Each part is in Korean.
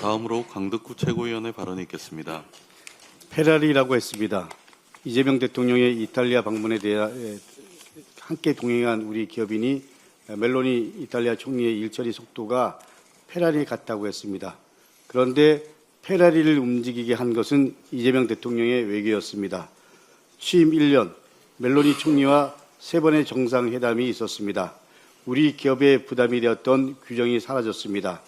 다음으로 강덕구 최고위원의 발언이 있겠습니다. 페라리라고 했습니다. 이재명 대통령의 이탈리아 방문에 대해 함께 동행한 우리 기업인이 멜로니 이탈리아 총리의 일처리 속도가 페라리 같다고 했습니다. 그런데 페라리를 움직이게 한 것은 이재명 대통령의 외교였습니다. 취임 1년 멜로니 총리와 3번의 정상회담이 있었습니다. 우리 기업의 부담이 되었던 규정이 사라졌습니다.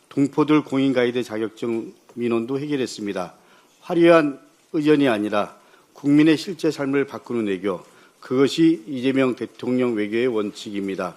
동포들 공인가이드 자격증 민원도 해결했습니다. 화려한 의전이 아니라 국민의 실제 삶을 바꾸는 외교, 그것이 이재명 대통령 외교의 원칙입니다.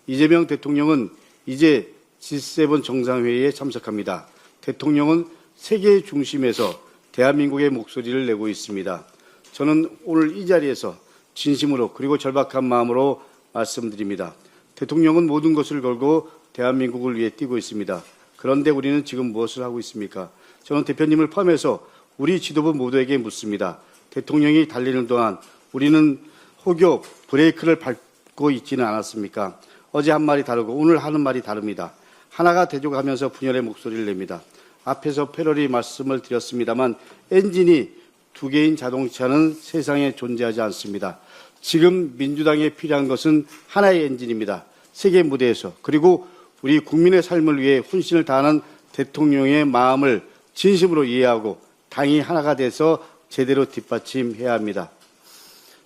이재명 대통령은 이제 G7 정상회의에 참석합니다. 대통령은 세계의 중심에서 대한민국의 목소리를 내고 있습니다. 저는 오늘 이 자리에서 진심으로 그리고 절박한 마음으로 말씀드립니다. 대통령은 모든 것을 걸고 대한민국을 위해 뛰고 있습니다. 그런데 우리는 지금 무엇을 하고 있습니까? 저는 대표님을 포함해서 우리 지도부 모두에게 묻습니다. 대통령이 달리는 동안 우리는 혹여 브레이크를 밟고 있지는 않았습니까? 어제 한 말이 다르고 오늘 하는 말이 다릅니다. 하나가 되져가면서 분열의 목소리를 냅니다. 앞에서 패러리 말씀을 드렸습니다만 엔진이 2개인 자동차는 세상에 존재하지 않습니다. 지금 민주당에 필요한 것은 하나의 엔진입니다. 세계 무대에서 그리고 우리 국민의 삶을 위해 혼신을 다하는 대통령의 마음을 진심으로 이해하고 당이 하나가 돼서 제대로 뒷받침해야 합니다.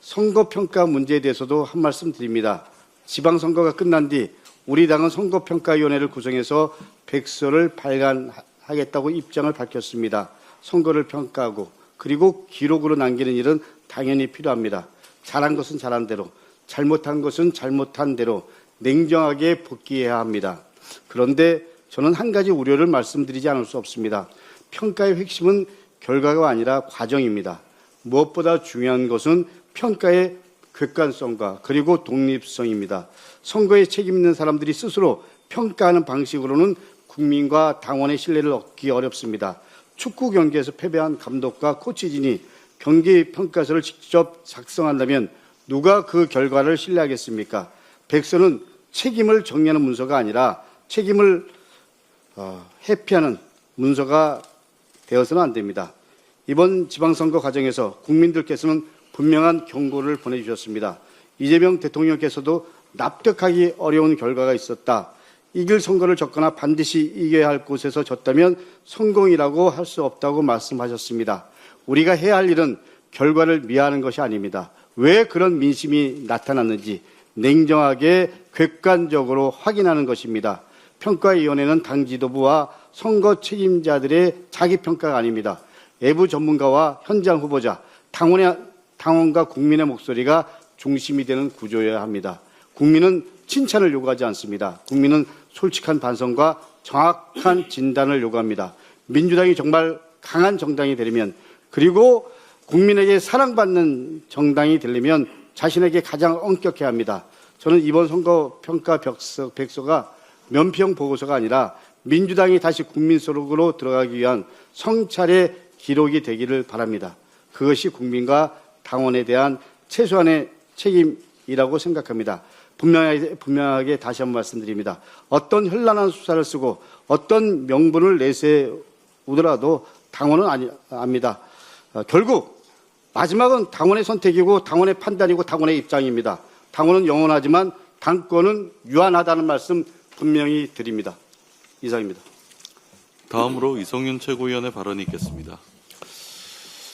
선거평가 문제에 대해서도 한 말씀 드립니다. 지방선거가 끝난 뒤 우리 당은 선거평가위원회를 구성해서 백서를 발간하겠다고 입장을 밝혔습니다. 선거를 평가하고 그리고 기록으로 남기는 일은 당연히 필요합니다. 잘한 것은 잘한 대로, 잘못한 것은 잘못한 대로 냉정하게 복귀해야 합니다. 그런데 저는 한 가지 우려를 말씀드리지 않을 수 없습니다. 평가의 핵심은 결과가 아니라 과정입니다. 무엇보다 중요한 것은 평가의 객관성과 그리고 독립성입니다. 선거에 책임 있는 사람들이 스스로 평가하는 방식으로는 국민과 당원의 신뢰를 얻기 어렵습니다. 축구 경기에서 패배한 감독과 코치진이 경기 평가서를 직접 작성한다면 누가 그 결과를 신뢰하겠습니까? 백서는 책임을 정리하는 문서가 아니라 책임을 회피하는 문서가 되어서는 안 됩니다. 이번 지방선거 과정에서 국민들께서는 분명한 경고를 보내주셨습니다. 이재명 대통령께서도 납득하기 어려운 결과가 있었다. 이길 선거를 졌거나 반드시 이겨야 할 곳에서 졌다면 성공이라고 할 수 없다고 말씀하셨습니다. 우리가 해야 할 일은 결과를 미화하는 것이 아닙니다. 왜 그런 민심이 나타났는지 냉정하게 객관적으로 확인하는 것입니다. 평가위원회는 당 지도부와 선거 책임자들의 자기평가가 아닙니다. 외부 전문가와 현장 후보자, 당원과 국민의 목소리가 중심이 되는 구조여야 합니다. 국민은 칭찬을 요구하지 않습니다. 국민은 솔직한 반성과 정확한 진단을 요구합니다. 민주당이 정말 강한 정당이 되려면 그리고 국민에게 사랑받는 정당이 되려면 자신에게 가장 엄격해야 합니다. 저는 이번 선거평가 백서가 면피형 보고서가 아니라 민주당이 다시 국민 속으로 들어가기 위한 성찰의 기록이 되기를 바랍니다. 그것이 국민과 당원에 대한 최소한의 책임이라고 생각합니다. 분명하게 다시 한번 말씀드립니다. 어떤 현란한 수사를 쓰고 어떤 명분을 내세우더라도 당원은 압니다. 결국 마지막은 당원의 선택이고 당원의 판단이고 당원의 입장입니다. 당원은 영원하지만 당권은 유한하다는 말씀 분명히 드립니다. 이상입니다. 다음으로 이성윤 최고위원의 발언이 있겠습니다.